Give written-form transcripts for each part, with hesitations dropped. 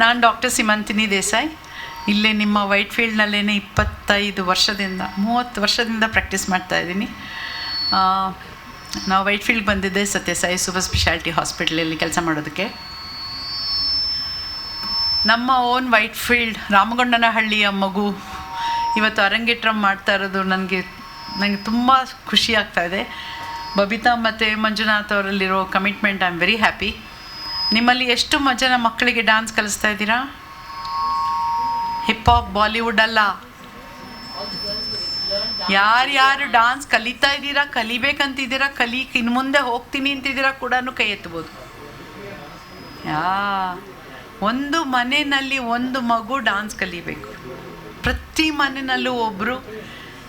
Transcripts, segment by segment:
ನಾನು ಡಾಕ್ಟರ್ ಸಿಮಂತಿನಿ ದೇಸಾಯಿ. ಇಲ್ಲೇ ನಿಮ್ಮ ವೈಟ್ ಫೀಲ್ಡ್ನಲ್ಲೇ 25 ವರ್ಷದಿಂದ 30 ವರ್ಷದಿಂದ ಪ್ರಾಕ್ಟೀಸ್ ಮಾಡ್ತಾಯಿದ್ದೀನಿ. ನಾವು ವೈಟ್ ಫೀಲ್ಡ್ ಬಂದಿದ್ದೆ ಸತ್ಯಸಾಯಿ ಸೂಪರ್ ಸ್ಪೆಷಾಲಿಟಿ ಹಾಸ್ಪಿಟಲಲ್ಲಿ ಕೆಲಸ ಮಾಡೋದಕ್ಕೆ. ನಮ್ಮ ಓನ್ ವೈಟ್ ಫೀಲ್ಡ್ ರಾಮಗೊಂಡನಹಳ್ಳಿಯ ಮಗು ಇವತ್ತು ಅರಂಗೇಟ್ರಂ ಮಾಡ್ತಾ ಇರೋದು ನನಗೆ ತುಂಬ ಖುಷಿ ಆಗ್ತಾಯಿದೆ. ಬಬಿತಾ ಮತ್ತು ಮಂಜುನಾಥ್ ಅವರಲ್ಲಿರೋ commitment I am very happy. ನಿಮ್ಮಲ್ಲಿ ಎಷ್ಟು ಜನ ಮಕ್ಕಳಿಗೆ ಡ್ಯಾನ್ಸ್ ಕಲಿಸ್ತಾ ಇದ್ದೀರಾ? ಹಿಪ್ ಹಾಪ್, ಬಾಲಿವುಡ್ ಅಲ್ಲ, ಯಾರ್ಯಾರು ಡ್ಯಾನ್ಸ್ ಕಲಿತಾ ಇದ್ದೀರಾ, ಕಲಿಬೇಕಂತಿದ್ದೀರಾ, ಇನ್ನು ಮುಂದೆ ಹೋಗ್ತೀನಿ ಅಂತಿದ್ದೀರಾ ಕೂಡ ಕೈ ಎತ್ತಬೋದು. ಒಂದು ಮನೆಯಲ್ಲಿ ಒಂದು ಮಗು ಡ್ಯಾನ್ಸ್ ಕಲಿಬೇಕು. ಪ್ರತಿ ಮನೆಯಲ್ಲೂ ಒಬ್ಬರು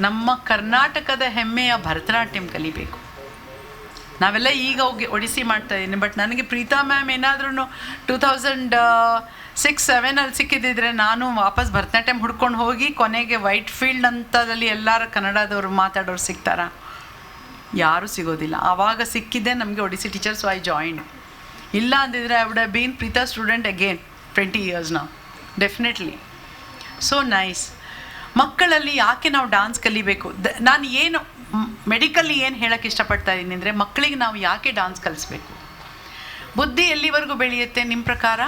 ನಮ್ಮ ಕರ್ನಾಟಕದ ಹೆಮ್ಮೆಯ ಭರತನಾಟ್ಯಂ ಕಲಿಬೇಕು. ನಾವೆಲ್ಲ ಈಗ ಹೋಗಿ ಒಡಿಸಿ ಮಾಡ್ತಾಯಿದ್ದೀನಿ. ಬಟ್ ನನಗೆ ಪ್ರೀತಾ ಮ್ಯಾಮ್ ಏನಾದ್ರೂ 2006-07 ಸಿಕ್ಕಿದ್ದಿದ್ರೆ ನಾನು ವಾಪಸ್ ಭರತನಾಟ್ಯಂ ಹುಡ್ಕೊಂಡು ಹೋಗಿ ಕೊನೆಗೆ ವೈಟ್ ಫೀಲ್ಡ್ ಅಂತದಲ್ಲಿ ಎಲ್ಲರ ಕನ್ನಡದವರು ಮಾತಾಡೋರು ಸಿಗ್ತಾರಾ? ಯಾರೂ ಸಿಗೋದಿಲ್ಲ. ಆವಾಗ ಸಿಕ್ಕಿದ್ದೆ ನಮಗೆ ಒಡಿಸಿ ಟೀಚರ್, ಸೊ ಐ ಜಾಯಿನ್. ಇಲ್ಲ ಅಂದಿದ್ರೆ I would have been Preetha student again 20 years ನಾವು, ಡೆಫಿನೆಟ್ಲಿ. So nice. ಮಕ್ಕಳಲ್ಲಿ ಯಾಕೆ ನಾವು ಡ್ಯಾನ್ಸ್ ಕಲಿಬೇಕು? ನಾನು ಏನು ಮೆಡಿಕಲ್ಲಿ ಏನು ಹೇಳೋಕ್ಕೆ ಇಷ್ಟಪಡ್ತಾ ಇದ್ದೀನಿ ಅಂದರೆ, ಮಕ್ಕಳಿಗೆ ನಾವು ಯಾಕೆ ಡ್ಯಾನ್ಸ್ ಕಲಿಸ್ಬೇಕು? ಬುದ್ಧಿ ಎಲ್ಲಿವರೆಗೂ ಬೆಳೆಯುತ್ತೆ ನಿಮ್ಮ ಪ್ರಕಾರ?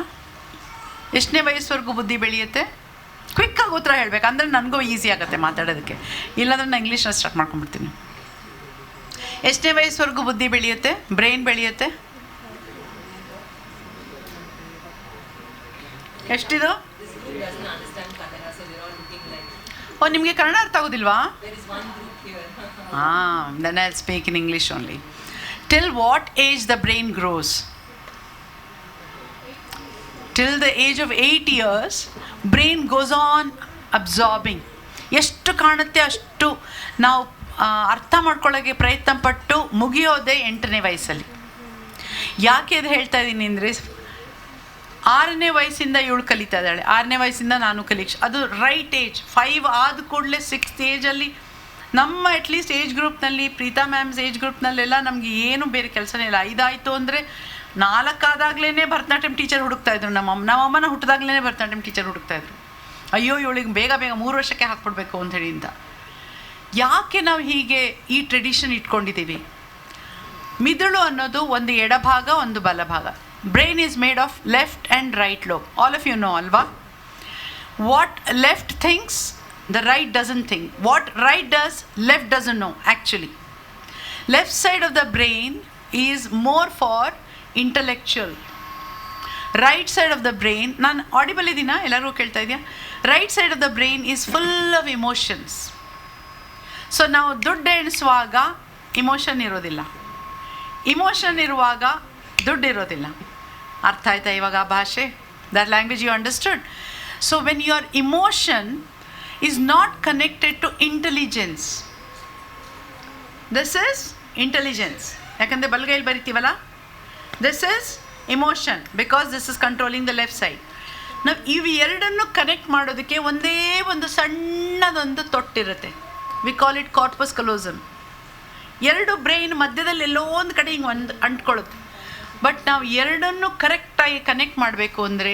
ಎಷ್ಟನೇ ವಯಸ್ಸುವರೆಗೂ ಬುದ್ಧಿ ಬೆಳೆಯುತ್ತೆ? ಕ್ವಿಕ್ಕಾಗಿ ಉತ್ತರ ಹೇಳಬೇಕು, ಅಂದರೆ ನನಗೂ ಈಸಿ ಆಗುತ್ತೆ ಮಾತಾಡೋದಕ್ಕೆ. ಇಲ್ಲಾಂದ್ರೆ ನಾನು ಇಂಗ್ಲೀಷ್ನ ಸ್ಟಾರ್ಟ್ ಮಾಡ್ಕೊಂಡ್ಬಿಡ್ತೀನಿ. ಎಷ್ಟನೇ ವಯಸ್ಸುವರೆಗೂ ಬುದ್ಧಿ ಬೆಳೆಯುತ್ತೆ, ಬ್ರೈನ್ ಬೆಳೆಯುತ್ತೆ? ಎಷ್ಟಿದು? ಓ, ನಿಮಗೆ ಕನ್ನಡ ಅರ್ಥ ಆಗೋದಿಲ್ವಾ? Then I'll speak in English only. Till what age the brain grows? Till the age of 8 years, brain goes on absorbing. ಎಷ್ಟು ಕಾಣುತ್ತೆ ಅಷ್ಟು ನಾವು ಅರ್ಥ ಮಾಡ್ಕೊಳ್ಳೋಕ್ಕೆ ಪ್ರಯತ್ನ ಪಟ್ಟು ಮುಗಿಯೋದೇ 8ನೇ ವಯಸ್ಸಲ್ಲಿ. ಯಾಕೆ ಅದು ಹೇಳ್ತಾ ಇದ್ದೀನಿ ಅಂದರೆ, 6ನೇ ವಯಸ್ಸಿಂದ ಇವಳು ಕಲಿತಾ ಇದ್ದಾಳೆ, 6ನೇ ವಯಸ್ಸಿಂದ ನಾನು ಅದು ರೈಟ್ ಏಜ್. 5 ಆದ ಕೂಡಲೇ 6th ಏಜಲ್ಲಿ ನಮ್ಮ ಅಟ್ಲೀಸ್ಟ್ ಏಜ್ ಗ್ರೂಪ್ನಲ್ಲಿ, ಪ್ರೀತಾ ಮ್ಯಾಮ್ಸ್ ಏಜ್ ಗ್ರೂಪ್ನಲ್ಲೆಲ್ಲ ನಮಗೆ ಏನು ಬೇರೆ ಕೆಲಸನೇ ಇಲ್ಲ. 5 ಆಯಿತು ಅಂದರೆ 4 ಆದಾಗಲೇ ಭರತನಾಟ್ಯಂ ಟೀಚರ್ ಹುಡುಕ್ತಾಯಿದ್ರು. ನಮ್ಮಮ್ಮನ ಹುಟ್ಟಿದಾಗಲೇ ಭರತನಾಟ್ಯಂ ಟೀಚರ್ ಹುಡುಕ್ತಾಯಿದ್ರು. ಅಯ್ಯೋ ಇವಳಿಗೆ ಬೇಗ 3 ವರ್ಷಕ್ಕೆ ಹಾಕ್ಬಿಡ್ಬೇಕು ಅಂಥೇಳಿ ಅಂತ. ಯಾಕೆ ನಾವು ಹೀಗೆ ಈ ಟ್ರೆಡಿಷನ್ ಇಟ್ಕೊಂಡಿದ್ದೀವಿ? ಮಿದುಳು ಅನ್ನೋದು ಒಂದು ಎಡಭಾಗ, ಒಂದು ಬಲಭಾಗ. Brain is made of left and right lobe. All of you know ಅಲ್ವಾ? What left thinks, the right doesn't think. What right does, left doesn't know actually. Left side of the brain is more for intellectual. Right side of the brain, ನಾನು audible ಇದ್ದೀನಾ? ಎಲ್ಲರಿಗೂ ಕೇಳ್ತಾ ಇದೆಯಾ? Right side of the brain is full of emotions. So ನಾವು ದುಡ್ಡು ಎಣಿಸುವಾಗ emotion ಇರೋದಿಲ್ಲ, emotion ಇರುವಾಗ ದುಡ್ಡು ಇರೋದಿಲ್ಲ. ಅರ್ಥ ಆಯ್ತಾ ಇವಾಗ ಆ ಭಾಷೆ? That language you understood? So when your emotion is not connected to intelligence. This is intelligence. ಯಾಕಂದರೆ ಬಲಗೈಯಲ್ಲಿ ಬರಿತೀವಲ್ಲ, this is emotion because this is controlling the left side. ನಾವು ಇವು ಎರಡನ್ನು ಕನೆಕ್ಟ್ ಮಾಡೋದಕ್ಕೆ ಒಂದೇ ಒಂದು ಸಣ್ಣದೊಂದು ತೊಟ್ಟಿರುತ್ತೆ. We call it corpus callosum. 2 brain ಮಧ್ಯದಲ್ಲಿ ಎಲ್ಲೋ ಒಂದು ಕಡೆ ಹಿಂಗೆ ಒಂದು ಅಂಟ್ಕೊಳ್ಳುತ್ತೆ. ಬಟ್ ನಾವು ಎರಡನ್ನು ಕರೆಕ್ಟಾಗಿ ಕನೆಕ್ಟ್ ಮಾಡಬೇಕು ಅಂದರೆ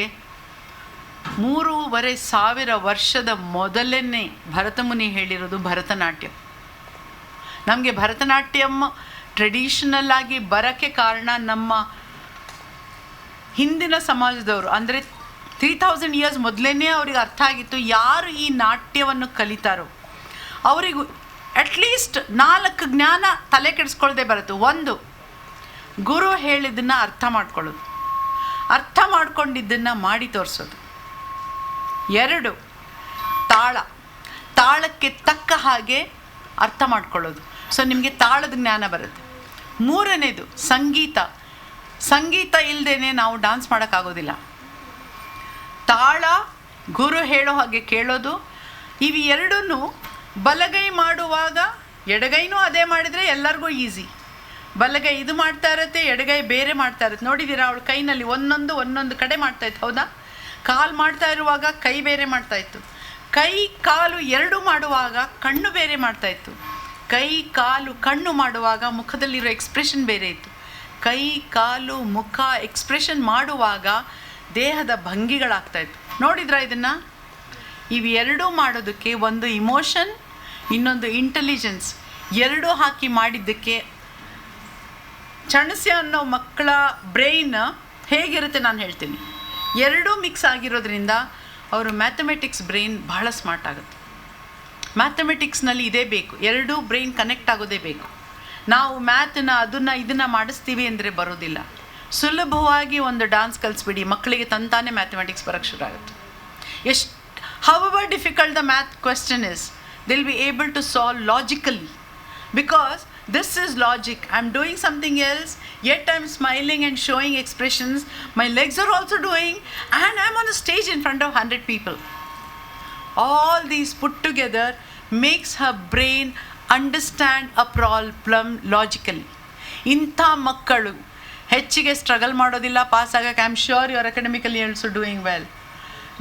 3,500 ವರ್ಷದ ಮೊದಲನೇ ಭರತಮುನಿ ಹೇಳಿರೋದು ಭರತನಾಟ್ಯಂ. ನಮಗೆ ಭರತನಾಟ್ಯಂ ಟ್ರೆಡಿಷನಲ್ ಆಗಿ ಬರೋಕ್ಕೆ ಕಾರಣ ನಮ್ಮ ಹಿಂದಿನ ಸಮಾಜದವರು. ಅಂದರೆ 3000 years ಮೊದಲೇ ಅವ್ರಿಗೆ ಅರ್ಥ ಆಗಿತ್ತು, ಯಾರು ಈ ನಾಟ್ಯವನ್ನು ಕಲಿತಾರೋ ಅವರಿಗೂ ಅಟ್ಲೀಸ್ಟ್ 4 ಜ್ಞಾನ ತಲೆ ಕೆಡಿಸ್ಕೊಳ್ಳದೆ ಬರುತ್ತೆ. 1, ಗುರು ಹೇಳಿದ್ದನ್ನು ಅರ್ಥ ಮಾಡ್ಕೊಳ್ಳೋದು, ಅರ್ಥ ಮಾಡ್ಕೊಂಡಿದ್ದನ್ನು ಮಾಡಿ ತೋರಿಸೋದು. 2, ತಾಳಕ್ಕೆ ತಕ್ಕ ಹಾಗೆ ಅರ್ಥ ಮಾಡ್ಕೊಳ್ಳೋದು. ಸೊ ನಿಮಗೆ ತಾಳದ ಜ್ಞಾನ ಬರುತ್ತೆ. 3ನೇದು ಸಂಗೀತ ಇಲ್ಲದೇ ನಾವು ಡ್ಯಾನ್ಸ್ ಮಾಡೋಕ್ಕಾಗೋದಿಲ್ಲ. ತಾಳ, ಗುರು ಹೇಳೋ ಹಾಗೆ ಕೇಳೋದು, ಇವು ಎರಡೂ ಬಲಗೈ ಮಾಡುವಾಗ ಎಡಗೈನೂ ಅದೇ ಮಾಡಿದರೆ ಎಲ್ಲರಿಗೂ ಈಸಿ. ಬಲಗೈ ಇದು ಮಾಡ್ತಾ ಇರುತ್ತೆ, ಎಡಗೈ ಬೇರೆ ಮಾಡ್ತಾ ಇರುತ್ತೆ. ನೋಡಿದ್ದೀರಾ ಅವಳು ಕೈನಲ್ಲಿ ಒಂದೊಂದು ಕಡೆ ಮಾಡ್ತಾಯಿತ್ತು, ಹೌದಾ? ಕಾಲು ಮಾಡ್ತಾ ಇರುವಾಗ ಕೈ ಬೇರೆ ಮಾಡ್ತಾಯಿತ್ತು, ಕೈ ಕಾಲು ಎರಡೂ ಮಾಡುವಾಗ ಕಣ್ಣು ಬೇರೆ ಮಾಡ್ತಾಯಿತ್ತು, ಕೈ ಕಾಲು ಕಣ್ಣು ಮಾಡುವಾಗ ಮುಖದಲ್ಲಿರೋ ಎಕ್ಸ್ಪ್ರೆಷನ್ ಬೇರೆ ಇತ್ತು, ಕೈ ಕಾಲು ಮುಖ ಎಕ್ಸ್ಪ್ರೆಷನ್ ಮಾಡುವಾಗ ದೇಹದ ಭಂಗಿಗಳಾಗ್ತಾಯಿತ್ತು. ನೋಡಿದ್ರಾ ಇದನ್ನು? ಇವೆರಡೂ ಮಾಡೋದಕ್ಕೆ, ಒಂದು ಇಮೋಷನ್, ಇನ್ನೊಂದು ಇಂಟೆಲಿಜೆನ್ಸ್, ಎರಡೂ ಹಾಕಿ ಮಾಡಿದ್ದಕ್ಕೆ ಚಣಸ್ಯ ಅನ್ನೋ ಮಕ್ಕಳ ಬ್ರೈನ್ ಹೇಗಿರುತ್ತೆ ನಾನು ಹೇಳ್ತೀನಿ. ಎರಡೂ ಮಿಕ್ಸ್ ಆಗಿರೋದ್ರಿಂದ ಅವರು ಮ್ಯಾಥಮೆಟಿಕ್ಸ್ ಬ್ರೈನ್ ಬಹಳ ಸ್ಮಾರ್ಟ್ ಆಗುತ್ತೆ. ಮ್ಯಾಥಮೆಟಿಕ್ಸ್ನಲ್ಲಿ ಇದೇ ಬೇಕು, ಎರಡೂ ಬ್ರೈನ್ ಕನೆಕ್ಟ್ ಆಗೋದೇ ಬೇಕು. ನಾವು ಮ್ಯಾಥನ್ನ ಇದನ್ನು ಮಾಡಿಸ್ತೀವಿ ಅಂದರೆ ಬರೋದಿಲ್ಲ. ಸುಲಭವಾಗಿ ಒಂದು ಡಾನ್ಸ್ ಕಲಿಸ್ಬಿಡಿ, ಮಕ್ಕಳಿಗೆ ತಂತಾನೆ ಮ್ಯಾಥಮೆಟಿಕ್ಸ್ ಬರೋಕ್ಕೆ ಶುರು ಆಗುತ್ತೆ. ಎಷ್ಟು however difficult the math question is, they'll be able to solve logically, because this is logic. I'm doing something else, yet I'm smiling and showing expressions. My legs are also doing, and I'm on the stage in front of 100 people. All these put together makes her brain understand a problem logically. ಇಂಥ ಮಕ್ಕಳು ಹೆಚ್ಚಿಗೆ struggle ಮಾಡೋದಿಲ್ಲ pass ಆಗೋಕ್ಕೆ. I am sure you are academically also doing well.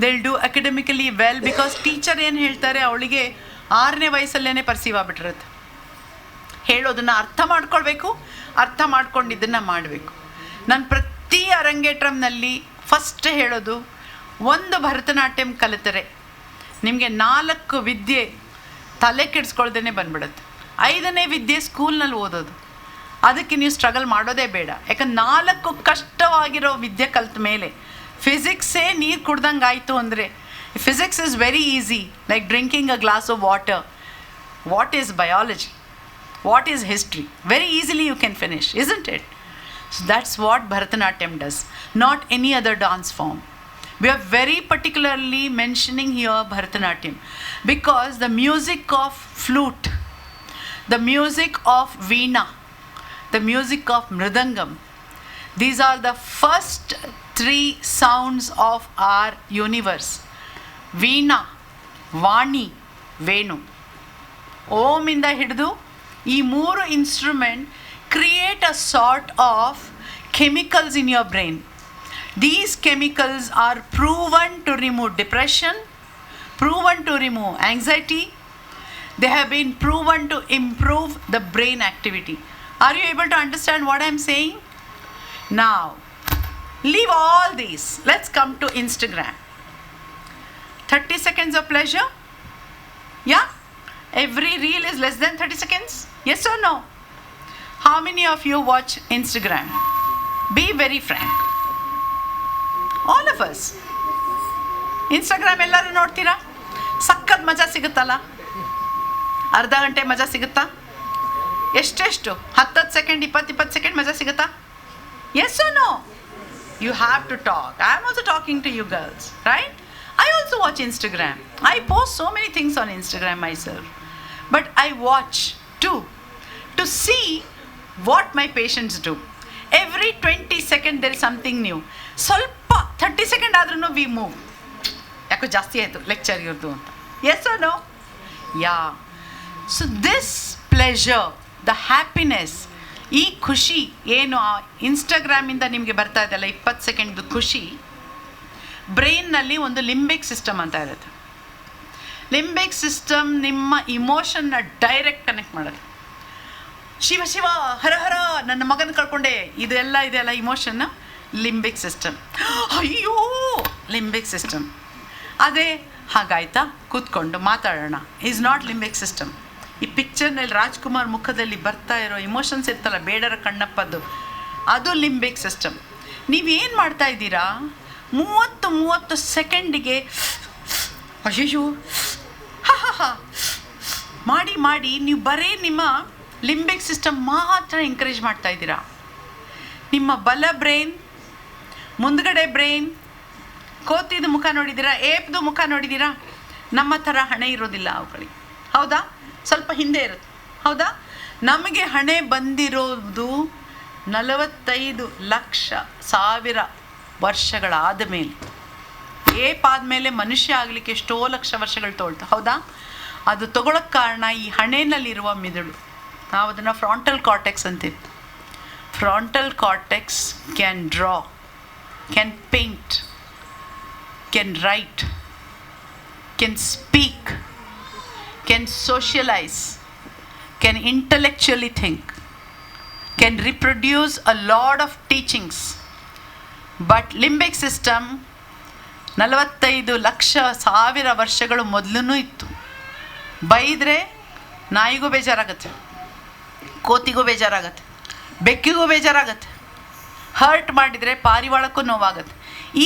They will do academically well, because teacher ಏನು ಹೇಳ್ತಾರೆ ಅವಳಿಗೆ 6ನೇ ವಯಸ್ಸಲ್ಲೇ perceive ಆಗಿಬಿಟ್ಟಿರುತ್ತೆ. ಹೇಳೋದನ್ನು ಅರ್ಥ ಮಾಡ್ಕೊಳ್ಬೇಕು, ಅರ್ಥ ಮಾಡ್ಕೊಂಡಿದ್ದನ್ನು ಮಾಡಬೇಕು. ನಾನು ಪ್ರತಿ ಅರಂಗೇಟ್ರಂನಲ್ಲಿ ಫಸ್ಟ್ ಹೇಳೋದು, ಒಂದು ಭರತನಾಟ್ಯಂ ಕಲಿತರೆ ನಿಮಗೆ 4 ವಿದ್ಯೆ ತಲೆ ಕೆಡಿಸ್ಕೊಳ್ದೇ ಬಂದ್ಬಿಡುತ್ತೆ. 5ನೇ ವಿದ್ಯೆ ಸ್ಕೂಲ್ನಲ್ಲಿ ಓದೋದು, ಅದಕ್ಕೆ ನೀವು ಸ್ಟ್ರಗಲ್ ಮಾಡೋದೇ ಬೇಡ. ಯಾಕಂದ್ರೆ 4 ಕಷ್ಟವಾಗಿರೋ ವಿದ್ಯೆ ಕಲಿತ ಮೇಲೆ ಫಿಸಿಕ್ಸೇ ನೀರು ಕುಡ್ದಂಗೆ ಆಯಿತು ಅಂದರೆ, physics is very easy, like drinking a glass of water. What is biology? What is history? Very easily you can finish, isn't it? So that's what Bharatanatyam does, not any other dance form. We are very particularly mentioning here Bharatanatyam because the music of flute, the music of veena, the music of mridangam, these are the first 3 sounds of our universe. Veena, Vani, Venu. Om inda ಹಿಡಿದು ಈ 3 instrument create a sort of chemicals in your brain. These chemicals are proven to remove depression, proven to remove anxiety. They have been proven to improve the brain activity. Are you able to understand what I am saying? Now, leave all these. Let's come to Instagram. 30 seconds of pleasure? Yeah? Every reel is less than 30 seconds? Yes or no? How many of you watch Instagram? Be very frank. All of us. Instagram ಎಲ್ಲರೂ ನೋಡ್ತೀರಾ? ಸಕ್ಕತ್ ಮಜಾ ಸಿಗುತ್ತಲ್ಲ? ಅರ್ಧ ಗಂಟೆ ಮಜಾ ಸಿಗುತ್ತಾ? ಎಷ್ಟೆಷ್ಟು? 10 ಸೆಕೆಂಡ್, 20 ಸೆಕೆಂಡ್ ಮಜಾ ಸಿಗುತ್ತಾ? Yes or no? You have to talk. I am also talking to you girls, right? I also watch Instagram. I post so many things on Instagram myself. But I watch too, to see what my patients do. Every 20 seconds there is something new. ಸ್ವಲ್ಪ 30 second ಆದ್ರೂ we move. ಯಾಕೋ ಜಾಸ್ತಿ ಆಯಿತು lecture ಇವ್ರದ್ದು ಅಂತ. Yes or no? Yeah. So this pleasure, the happiness, ಈ ಖುಷಿ ಏನು ಇನ್ಸ್ಟಾಗ್ರಾಮಿಂದ ನಿಮಗೆ ಬರ್ತಾ ಇದೆಯಲ್ಲ 20 ಸೆಕೆಂಡ್ದು ಖುಷಿ, ಬ್ರೈನ್ನಲ್ಲಿ ಒಂದು ಲಿಂಬಿಕ್ ಸಿಸ್ಟಮ್ ಅಂತ ಇರುತ್ತೆ. ಲಿಂಬಿಕ್ ಸಿಸ್ಟಮ್ ನಿಮ್ಮ ಇಮೋಷನ್ನ ಡೈರೆಕ್ಟ್ ಕನೆಕ್ಟ್ ಮಾಡೋದು. ಶಿವ ಶಿವ ಹರ ಹರ ನನ್ನ ಮಗನ ಕಳ್ಕೊಂಡೆ, ಇದೆಲ್ಲ ಇಮೋಷನ್ನ ಲಿಂಬಿಕ್ ಸಿಸ್ಟಮ್. ಅಯ್ಯೋ ಲಿಂಬಿಕ್ ಸಿಸ್ಟಮ್. ಅದೇ ಹಾಗಾಯ್ತಾ ಕೂತ್ಕೊಂಡು ಮಾತಾಡೋಣ ಈಸ್ ನಾಟ್ ಲಿಂಬಿಕ್ ಸಿಸ್ಟಮ್. ಈ ಪಿಕ್ಚರ್ನಲ್ಲಿ ರಾಜ್ಕುಮಾರ್ ಮುಖದಲ್ಲಿ ಬರ್ತಾ ಇರೋ ಇಮೋಷನ್ಸ್ ಇರ್ತಲ್ಲ, ಬೇಡರ ಕಣ್ಣಪ್ಪದ್ದು, ಅದು ಲಿಂಬಿಕ್ ಸಿಸ್ಟಮ್. ನೀವೇನು ಮಾಡ್ತಾ ಇದ್ದೀರಾ? 30 ಸೆಕೆಂಡಿಗೆ ಅಯ್ಯೋ ಹಾ ಮಾಡಿ ನೀವು ಬರೀ ನಿಮ್ಮ ಲಿಂಬಿಕ್ ಸಿಸ್ಟಮ್ ಮಾತ್ರ ಎಂಕರೇಜ್ ಮಾಡ್ತಾ ಇದ್ದೀರಾ. ನಿಮ್ಮ ಬಲ ಬ್ರೈನ್, ಮುಂದ್ಗಡೆ ಬ್ರೈನ್, ಕೋತಿದು ಮುಖ ನೋಡಿದ್ದೀರಾ, ಏಪ್ದು ಮುಖ ನೋಡಿದ್ದೀರಾ? ನಮ್ಮ ಥರ ಹಣೆ ಇರೋದಿಲ್ಲ ಅವುಗಳಿಗೆ, ಹೌದಾ? ಸ್ವಲ್ಪ ಹಿಂದೆ ಇರುತ್ತೆ, ಹೌದಾ? ನಮಗೆ ಹಣೆ ಬಂದಿರೋದು 45,00,000 ವರ್ಷಗಳಾದ ಮೇಲೆ. ಏಪ್ ಆದಮೇಲೆ ಮನುಷ್ಯ ಆಗಲಿಕ್ಕೆ ಎಷ್ಟೋ ಲಕ್ಷ ವರ್ಷಗಳು ತೊಗೊಳ್ತು, ಹೌದಾ? ಅದು ತಗೊಳ್ಳೋಕ್ಕೆ ಕಾರಣ ಈ ಹಣೆಯಲ್ಲಿರುವ ಮಿದುಳು. ನಾವು ಅದನ್ನು ಫ್ರಾಂಟಲ್ ಕಾರ್ಟೆಕ್ಸ್ ಅಂತೀವಿ. Frontal cortex can draw, can paint, can write, can speak, can socialise, can intellectually think, can reproduce a lot of teachings. But limbic system 45,00,000 ವರ್ಷಗಳು ಮೊದಲೂ ಇತ್ತು. ಬೈದರೆ ನಾಯಿಗೂ ಬೇಜಾರಾಗತ್ತೆ, ಕೋತಿಗೂ ಬೇಜಾರಾಗತ್ತೆ, ಬೆಕ್ಕಿಗೂ ಬೇಜಾರಾಗತ್ತೆ, ಹರ್ಟ್ ಮಾಡಿದರೆ ಪಾರಿವಾಳಕ್ಕೂ ನೋವಾಗತ್ತೆ.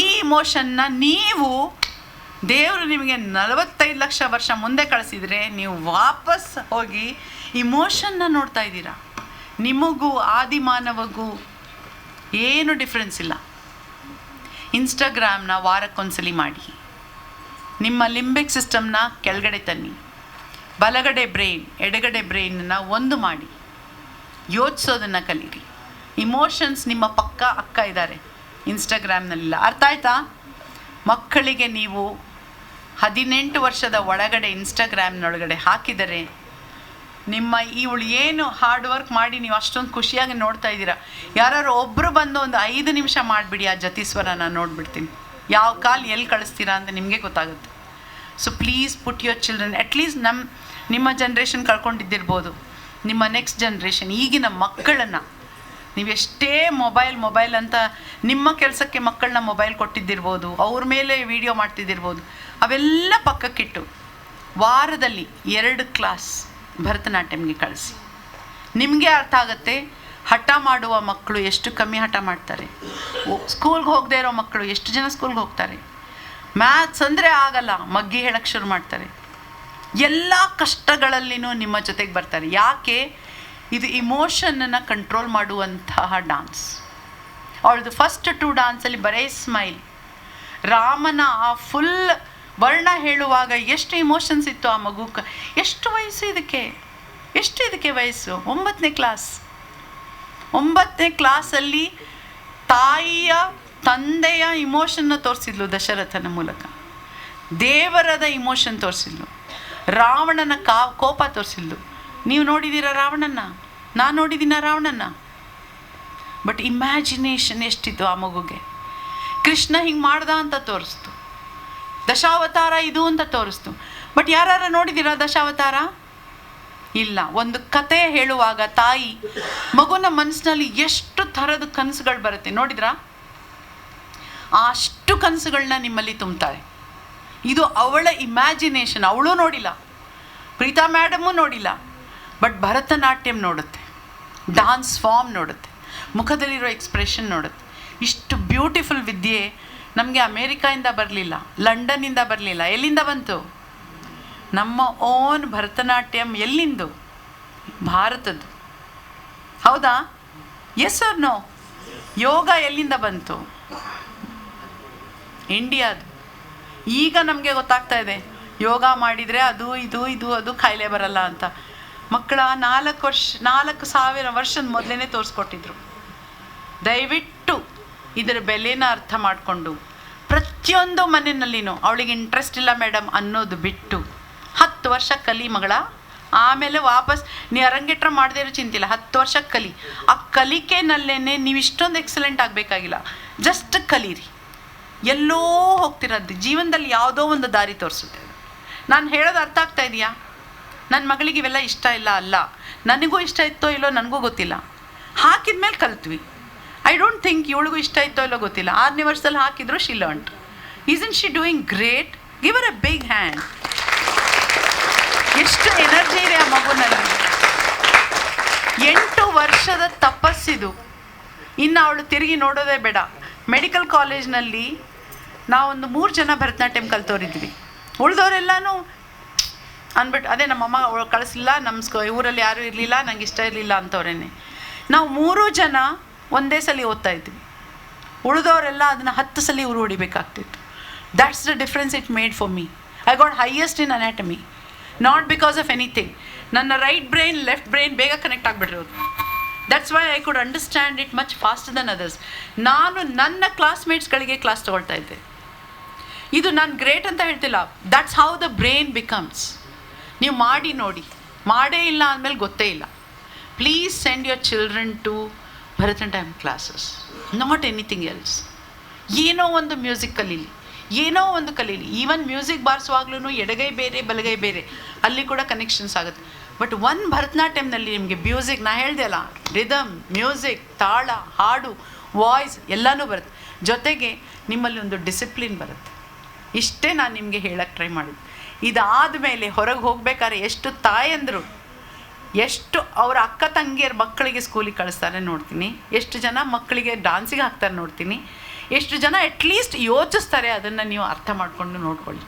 ಈ ಇಮೋಷನ್ನ ನೀವು ದೇವರು ನಿಮಗೆ 45 ಲಕ್ಷ ವರ್ಷ ಮುಂದೆ ಕಳಿಸಿದರೆ ನೀವು ವಾಪಸ್ ಹೋಗಿ ಇಮೋಷನ್ನ ನೋಡ್ತಾ ಇದ್ದೀರಾ. ನಿಮಗೂ ಆದಿಮಾನವಗೂ ಏನು ಡಿಫ್ರೆನ್ಸ್ ಇಲ್ಲ. ಇನ್ಸ್ಟಾಗ್ರಾಮ್ನ ವಾರಕ್ಕೊಂದ್ಸಲಿ ಮಾಡಿ, ನಿಮ್ಮ ಲಿಂಬಿಕ್ ಸಿಸ್ಟಮ್ನ ಕೆಳಗಡೆ ತನ್ನಿ, ಬಲಗಡೆ ಬ್ರೈನ್ ಎಡಗಡೆ ಬ್ರೈನನ್ನು ಒಂದು ಮಾಡಿ ಯೋಚಿಸೋದನ್ನು ಕಲೀರಿ. ಇಮೋಷನ್ಸ್ ನಿಮ್ಮ ಪಕ್ಕ ಅಕ್ಕ ಇದ್ದಾರೆ, ಇನ್ಸ್ಟಾಗ್ರಾಮ್ನಲ್ಲಿಲ್ಲ. ಅರ್ಥ ಆಯ್ತಾ? ಮಕ್ಕಳಿಗೆ ನೀವು 18 ವರ್ಷದ ಒಳಗಡೆ ಇನ್ಸ್ಟಾಗ್ರಾಮ್ನೊಳಗಡೆ ಹಾಕಿದರೆ ನಿಮ್ಮ ಇವಳು ಏನು ಹಾರ್ಡ್ ವರ್ಕ್ ಮಾಡಿ ನೀವು ಅಷ್ಟೊಂದು ಖುಷಿಯಾಗಿ ನೋಡ್ತಾ ಇದ್ದೀರಾ. ಯಾರು ಒಬ್ಬರು ಬಂದು ಒಂದು 5 ನಿಮಿಷ ಮಾಡಿಬಿಡಿ, ಆ ಜತೀಶ್ವರ ನಾನು ನೋಡಿಬಿಡ್ತೀನಿ. ಯಾವ ಕಾಲ್ ಎಲ್ಲಿ ಕಳಿಸ್ತೀರಾ ಅಂತ ನಿಮಗೆ ಗೊತ್ತಾಗುತ್ತೆ. So please put your children, at least ನಿಮ್ಮ ಜನ್ರೇಷನ್ ಕಳ್ಕೊಂಡಿದ್ದಿರ್ಬೋದು, ನಿಮ್ಮ ನೆಕ್ಸ್ಟ್ ಜನ್ರೇಷನ್ ಈಗಿನ ಮಕ್ಕಳನ್ನು ನೀವೆಷ್ಟೇ ಮೊಬೈಲ್ ಅಂತ ನಿಮ್ಮ ಕೆಲಸಕ್ಕೆ ಮಕ್ಕಳನ್ನ ಮೊಬೈಲ್ ಕೊಟ್ಟಿದ್ದಿರ್ಬೋದು, ಅವ್ರ ಮೇಲೆ ವಿಡಿಯೋ ಮಾಡ್ತಿದ್ದಿರ್ಬೋದು, ಅವೆಲ್ಲ ಪಕ್ಕಕ್ಕಿಟ್ಟು ವಾರದಲ್ಲಿ 2 ಕ್ಲಾಸ್ ಭರತನಾಟ್ಯಮ್ಗೆ ಕಳಿಸಿ. ನಿಮಗೆ ಅರ್ಥ ಆಗುತ್ತೆ ಹಠ ಮಾಡುವ ಮಕ್ಕಳು ಎಷ್ಟು ಕಮ್ಮಿ ಹಠ ಮಾಡ್ತಾರೆ, ಸ್ಕೂಲ್ಗೆ ಹೋಗದೆ ಇರೋ ಮಕ್ಕಳು ಎಷ್ಟು ಜನ ಸ್ಕೂಲ್ಗೆ ಹೋಗ್ತಾರೆ. ಮ್ಯಾಥ್ಸ್ ಅಂದರೆ ಆಗಲ್ಲ, ಮಗ್ಗಿ ಹೇಳಕ್ಕೆ ಶುರು ಮಾಡ್ತಾರೆ. ಎಲ್ಲ ಕಷ್ಟಗಳಲ್ಲಿನೂ ನಿಮ್ಮ ಜೊತೆಗೆ ಬರ್ತಾರೆ. ಯಾಕೆ? ಇದು ಇಮೋಷನನ್ನು ಕಂಟ್ರೋಲ್ ಮಾಡುವಂತಹ ಡಾನ್ಸ್. ಅವಳದು ಫಸ್ಟ್ 2 ಡಾನ್ಸಲ್ಲಿ ಬರೀ ಸ್ಮೈಲ್. ರಾಮನ ಆ ಫುಲ್ ವರ್ಣ ಹೇಳುವಾಗ ಎಷ್ಟು ಇಮೋಷನ್ಸ್ ಇತ್ತು ಆ ಮಗುಕ್ಕೆ. ಎಷ್ಟು ವಯಸ್ಸು ಇದಕ್ಕೆ ವಯಸ್ಸು? 9ನೇ ಕ್ಲಾಸ್. 9ನೇ ಕ್ಲಾಸಲ್ಲಿ ತಾಯಿಯ ತಂದೆಯ ಇಮೋಷನ್ನ ತೋರಿಸಿದ್ಲು ದಶರಥನ ಮೂಲಕ, ದೇವರದ ಇಮೋಷನ್ ತೋರಿಸಿದ್ಲು, ರಾವಣನ ಕೋಪ ತೋರಿಸಿದ್ಲು. ನೀವು ನೋಡಿದ್ದೀರಾ ರಾವಣನ? ನಾನು ನೋಡಿದ್ದೀನ ರಾವಣನ. ಬಟ್ ಇಮ್ಯಾಜಿನೇಷನ್ ಎಷ್ಟಿತ್ತು ಆ ಮಗುಗೆ. ಕೃಷ್ಣ ಹಿಂಗೆ ಮಾಡ್ದ ಅಂತ ತೋರಿಸ್ತು, ದಶಾವತಾರ ಇದು ಅಂತ ತೋರಿಸ್ತು. ಬಟ್ ಯಾರು ನೋಡಿದ್ದೀರಾ ದಶಾವತಾರ? ಇಲ್ಲ. ಒಂದು ಕತೆ ಹೇಳುವಾಗ ತಾಯಿ ಮಗುನ ಮನಸ್ಸಿನಲ್ಲಿ ಎಷ್ಟು ಥರದ ಕನಸುಗಳು ಬರುತ್ತೆ ನೋಡಿದ್ರಾ? ಅಷ್ಟು ಕನಸುಗಳನ್ನ ನಿಮ್ಮಲ್ಲಿ ತುಂಬ್ತಾಳೆ. ಇದು ಅವಳ ಇಮ್ಯಾಜಿನೇಷನ್. ಅವಳು ನೋಡಿಲ್ಲ, ಪ್ರೀತಾ ಮೇಡಮು ನೋಡಿಲ್ಲ, ಬಟ್ ಭರತನಾಟ್ಯಂ ನೋಡುತ್ತೆ, ಡಾನ್ಸ್ ಫಾರ್ಮ್ ನೋಡುತ್ತೆ, ಮುಖದಲ್ಲಿರೋ ಎಕ್ಸ್ಪ್ರೆಷನ್ ನೋಡುತ್ತೆ. ಇಷ್ಟು ಬ್ಯೂಟಿಫುಲ್ ವಿದ್ಯೆ ನಮಗೆ ಅಮೇರಿಕಾಯಿಂದ ಬರಲಿಲ್ಲ, ಲಂಡನ್ನಿಂದ ಬರಲಿಲ್ಲ. ಎಲ್ಲಿಂದ ಬಂತು? ನಮ್ಮ ಓನ್ ಭರತನಾಟ್ಯಂ. ಎಲ್ಲಿಂದು? ಭಾರತದ್ದು. ಹೌದಾ? S or no? ಯೋಗ ಎಲ್ಲಿಂದ ಬಂತು? ಇಂಡಿಯಾದು. ಈಗ ನಮಗೆ ಗೊತ್ತಾಗ್ತಾ ಇದೆ ಯೋಗ ಮಾಡಿದರೆ ಅದು ಕಾಯಿಲೆ ಬರಲ್ಲ ಅಂತ. ಮಕ್ಕಳ 4,000 ವರ್ಷದ ಮೊದಲೇ ತೋರಿಸ್ಕೊಟ್ಟಿದ್ರು. ದಯವಿಟ್ಟು ಇದರ ಬೆಲೆನ ಅರ್ಥ ಮಾಡಿಕೊಂಡು ಪ್ರತಿಯೊಂದು ಮನೆಯಲ್ಲಿನೂ ಅವಳಿಗೆ ಇಂಟ್ರೆಸ್ಟ್ ಇಲ್ಲ ಮೇಡಮ್ ಅನ್ನೋದು ಬಿಟ್ಟು 10 ವರ್ಷ ಕಲಿ ಮಗಳ, ಆಮೇಲೆ ವಾಪಸ್ ನೀ ಅರಂಗೇಟ್ರ ಮಾಡದೇ ಇರೋ ಚಿಂತಿಲ್ಲ, 10 ವರ್ಷ ಕಲಿ. ಆ ಕಲಿಕೆನಲ್ಲೇ ನೀವು ಇಷ್ಟೊಂದು ಎಕ್ಸಲೆಂಟ್ ಆಗಬೇಕಾಗಿಲ್ಲ, ಜಸ್ಟ್ ಕಲೀರಿ. ಎಲ್ಲೋ ಹೋಗ್ತಿರೋದು ಜೀವನದಲ್ಲಿ ಯಾವುದೋ ಒಂದು ದಾರಿ ತೋರಿಸುತ್ತೆ. ನಾನು ಹೇಳೋದು ಅರ್ಥ ಆಗ್ತಾ ಇದೆಯಾ? ನನ್ನ ಮಗಳಿಗೆ ಇವೆಲ್ಲ ಇಷ್ಟ ಇಲ್ಲ ಅಲ್ಲ, ನನಗೂ ಇಷ್ಟ ಇತ್ತೋ ಇಲ್ಲೋ ನನಗೂ ಗೊತ್ತಿಲ್ಲ, ಹಾಕಿದ ಮೇಲೆ ಕಲ್ತ್ವಿ. ಐ ಡೋಂಟ್ ಥಿಂಕ್ ಇವಳಿಗೂ ಇಷ್ಟ ಇತ್ತೋ ಇಲ್ಲೋ ಗೊತ್ತಿಲ್ಲ, 6ನೇ ವರ್ಷದಲ್ಲಿ ಹಾಕಿದ್ರು she learned. Isn't she doing great? Give her a big hand. ಎಷ್ಟು ಎನರ್ಜಿ ಇದೆ ಆ ಮಗುನಲ್ಲಿ. 8 ವರ್ಷದ ತಪಸ್ಸಿದು. ಇನ್ನು ಅವಳು ತಿರುಗಿ ನೋಡೋದೇ ಬೇಡ. ಮೆಡಿಕಲ್ ಕಾಲೇಜ್ನಲ್ಲಿ ನಾವೊಂದು 3 ಜನ ಭರತನಾಟ್ಯಂ ಕಲ್ತೋರಿದ್ವಿ. ಉಳಿದವರೆಲ್ಲನೂ ಅಂದ್ಬಿಟ್ಟು ಅದೇ ನಮ್ಮಮ್ಮ ಅವಳು ಕಳಿಸ್ಲಿಲ್ಲ, ನಮ್ಮ ಊರಲ್ಲಿ ಯಾರೂ ಇರಲಿಲ್ಲ, ನಂಗೆ ಇಷ್ಟ ಇರಲಿಲ್ಲ ಅಂತವ್ರೇನೆ. ನಾವು 3 ಜನ ಒಂದೇ ಸಲ ಓದ್ತಾ ಇದ್ವಿ. ಉಳಿದವರೆಲ್ಲ ಅದನ್ನು 10 ಸಲ ಊರು ಹೊಡಿಬೇಕಾಗ್ತಿತ್ತು. That's the difference it made for me. I got highest in anatomy, not because of anything. ನನ್ನ ರೈಟ್ ಬ್ರೈನ್ ಲೆಫ್ಟ್ ಬ್ರೈನ್ ಬೇಗ ಕನೆಕ್ಟ್ ಆಗಿಬಿಟ್ಟಿರೋದು. That's why I could understand it much faster than others. ನಾನು ನನ್ನ ಕ್ಲಾಸ್ಮೇಟ್ಸ್ಗಳಿಗೆ class ತೊಗೊಳ್ತಾ ಇದ್ದೆ. ಇದು ನಾನು great ಅಂತ ಹೇಳ್ತಿಲ್ಲ, that's how the brain becomes. ನೀವು ಮಾಡಿ ನೋಡಿ, ಮಾಡೇ ಇಲ್ಲ ಅಂದಮೇಲೆ ಗೊತ್ತೇ ಇಲ್ಲ. Please send your children to Bharatanatyam classes, not anything else. ಏನೋ ಒಂದು ಮ್ಯೂಸಿಕ್ ಕಲೀಲಿ, ಏನೋ ಒಂದು ಕಲೀಲಿ. ಈವನ್ ಮ್ಯೂಸಿಕ್ ಬಾರಿಸುವಾಗ್ಲೂ ಎಡಗೈ ಬೇರೆ ಬಲಗೈ ಬೇರೆ, ಅಲ್ಲಿ ಕೂಡ ಕನೆಕ್ಷನ್ಸ್ ಆಗುತ್ತೆ. ಬಟ್ ಒಂದು ಭರತನಾಟ್ಯಂನಲ್ಲಿ ನಿಮಗೆ ಮ್ಯೂಸಿಕ್, ನಾ ಹೇಳ್ದೆ ಅಲ್ಲ, ರಿದಮ್, ಮ್ಯೂಸಿಕ್, ತಾಳ, ಹಾಡು, ವಾಯ್ಸ್ ಎಲ್ಲನೂ ಬರುತ್ತೆ. ಜೊತೆಗೆ ನಿಮ್ಮಲ್ಲಿ ಒಂದು ಡಿಸಿಪ್ಲಿನ್ ಬರುತ್ತೆ. ಇಷ್ಟೇ ನಾನು ನಿಮಗೆ ಹೇಳಕ್ಕೆ ಟ್ರೈ ಮಾಡಿದ್ದು. ಇದಾದ ಮೇಲೆ ಹೊರಗೆ ಹೋಗ್ಬೇಕಾದ್ರೆ ಎಷ್ಟು ತಾಯಂದರು ಎಷ್ಟು ಅವರ ಅಕ್ಕ ತಂಗಿಯರ ಮಕ್ಕಳಿಗೆ ಸ್ಕೂಲಿಗೆ ಕಳಿಸ್ತಾರೆ ನೋಡ್ತೀನಿ, ಎಷ್ಟು ಜನ ಮಕ್ಕಳಿಗೆ ಡಾನ್ಸಿಗೆ ಹಾಕ್ತಾರೆ ನೋಡ್ತೀನಿ, ಎಷ್ಟು ಜನ ಅಟ್ಲೀಸ್ಟ್ ಯೋಚಿಸ್ತಾರೆ. ಅದನ್ನು ನೀವು ಅರ್ಥ ಮಾಡಿಕೊಂಡು ನೋಡ್ಕೊಳ್ಳಿ.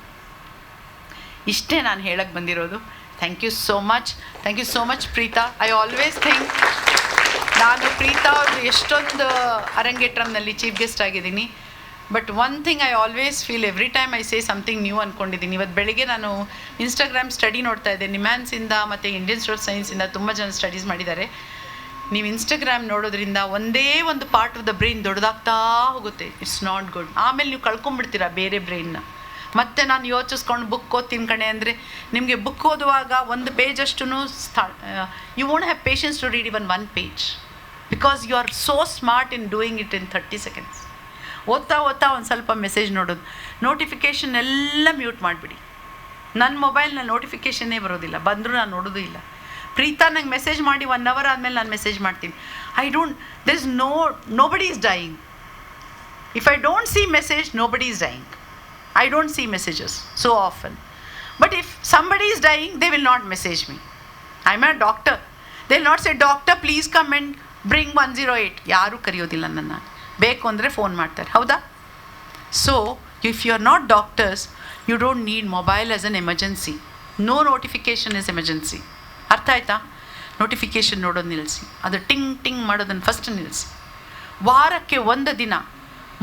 ಇಷ್ಟೇ ನಾನು ಹೇಳಕ್ಕೆ ಬಂದಿರೋದು. Thank you so much Preetha. I always think ನಾನು ಪ್ರೀತಾ ಅವ್ರದ್ದು ಎಷ್ಟೊಂದು ಅರಂಗೇಟ್ರಂನಲ್ಲಿ ಚೀಫ್ ಗೆಸ್ಟ್ ಆಗಿದ್ದೀನಿ. But one thing I always feel every time I say something new ಅಂದ್ಕೊಂಡಿದ್ದೀನಿ. ಇವತ್ತು ಬೆಳಿಗ್ಗೆ ನಾನು ಇನ್ಸ್ಟಾಗ್ರಾಮ್ ಸ್ಟಡಿ ನೋಡ್ತಾ ಇದ್ದೆ, ನಿಮ್ಯಾನ್ಸಿಂದ ಮತ್ತು ಇಂಡಿಯನ್ ಸೋಷಿಯಲ್ ಸೈನ್ಸಿಂದ ತುಂಬ ಜನ ಸ್ಟಡೀಸ್ ಮಾಡಿದ್ದಾರೆ. ನೀವು ಇನ್ಸ್ಟಾಗ್ರಾಮ್ ನೋಡೋದ್ರಿಂದ ಒಂದೇ ಒಂದು ಪಾರ್ಟ್ ಆಫ್ ದ ಬ್ರೈನ್ ದೊಡ್ಡದಾಗ್ತಾ ಹೋಗುತ್ತೆ. It's not good. ಆಮೇಲೆ ನೀವು ಕಳ್ಕೊಂಬಿಡ್ತೀರಾ ಬೇರೆ ಬ್ರೈನ್ನ. ಮತ್ತು ನಾನು ಯೋಚಿಸ್ಕೊಂಡು ಬುಕ್ ಓದ್ತೀನಿ ಕಣೆ ಅಂದರೆ ನಿಮಗೆ ಬುಕ್ ಓದುವಾಗ ಒಂದು ಪೇಜಷ್ಟು you won't have patience to read even one page because you are so smart in doing it in 30 seconds. ಓದ್ತಾ ಒಂದು ಸ್ವಲ್ಪ ಮೆಸೇಜ್ ನೋಡೋದು, ನೋಟಿಫಿಕೇಷನ್ ಎಲ್ಲ ಮ್ಯೂಟ್ ಮಾಡಿಬಿಡಿ. ನನ್ನ ಮೊಬೈಲ್ನಲ್ಲಿ ನೋಟಿಫಿಕೇಷನ್ನೇ ಬರೋದಿಲ್ಲ, ಬಂದರೂ ನಾನು ನೋಡೋದು ಇಲ್ಲ. ಪ್ರೀತಾ ನಂಗೆ ಮೆಸೇಜ್ ಮಾಡಿ 1 hour ಆದಮೇಲೆ ನಾನು ಮೆಸೇಜ್ ಮಾಡ್ತೀನಿ. there is nobody is dying. If I don't see message, nobody is dying. I don't see messages so often. But if somebody is dying, they will not message me. I'm a doctor. They will not say, doctor, please come and bring 108. ಯಾರೂ ಕರೆಯೋದಿಲ್ಲ ನನ್ನ. ಬೇಕು ಅಂದರೆ phone ಮಾಡ್ತಾರೆ, ಹೌದಾ? So if you are not doctors, you don't need mobile as an emergency. No notification is emergency. ಅರ್ಥ ಆಯ್ತಾ? Notification ನೋಡೋದು ನಿಲ್ಲಿಸಿ, ಅದು ಟಿಂಗ್ ಮಾಡೋದನ್ನು ಫಸ್ಟ್ ನಿಲ್ಲಿಸಿ. ವಾರಕ್ಕೆ 1 ದಿನ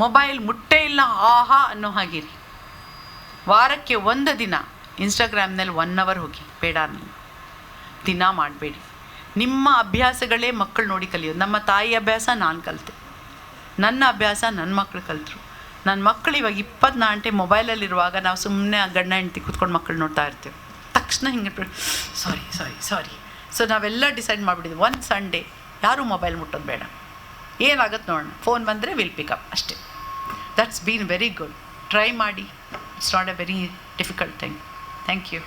ಮೊಬೈಲ್ ಮುಟ್ಟೇ ಇಲ್ಲ ಆಹಾ ಅನ್ನೋ ಹಾಗಿರಿ. ವಾರಕ್ಕೆ 1 ದಿನ ಇನ್ಸ್ಟಾಗ್ರಾಮ್ನಲ್ಲಿ 1 hour ಹೋಗಿ, ಬೇಡ ಅನ್ನೋದು ದಿನ ಮಾಡಬೇಡಿ. ನಿಮ್ಮ ಅಭ್ಯಾಸಗಳೇ ಮಕ್ಕಳು ನೋಡಿ ಕಲಿಯೋದು. ನಮ್ಮ ತಾಯಿ ಅಭ್ಯಾಸ ನಾನು ಕಲಿತೆ, ನನ್ನ ಅಭ್ಯಾಸ ನನ್ನ ಮಕ್ಕಳು ಕಲಿತರು. ನನ್ನ ಮಕ್ಕಳು ಇವಾಗ 24 ಗಂಟೆ ಮೊಬೈಲಲ್ಲಿರುವಾಗ ನಾವು ಸುಮ್ಮನೆ ಗಂಡ ಹೆಂಡ್ತಿ ಕೂತ್ಕೊಂಡು ಮಕ್ಕಳು ನೋಡ್ತಾ ಇರ್ತೀವಿ. ತಕ್ಷಣ ಹಿಂಗೆ ಸಾರಿ. ಸೊ ನಾವೆಲ್ಲ ಡಿಸೈಡ್ ಮಾಡಿಬಿಟ್ಟಿದ್ವಿ, ಒಂದು ಸಂಡೇ ಯಾರೂ ಮೊಬೈಲ್ ಮುಟ್ಟೋದು ಬೇಡ, ಏನಾಗುತ್ತೆ ನೋಡೋಣ, ಫೋನ್ ಬಂದರೆ ವಿಲ್ ಪಿಕಪ್ ಅಷ್ಟೇ. That's been very good. Try ಮಾಡಿ. It's not a very difficult thing. Thank you.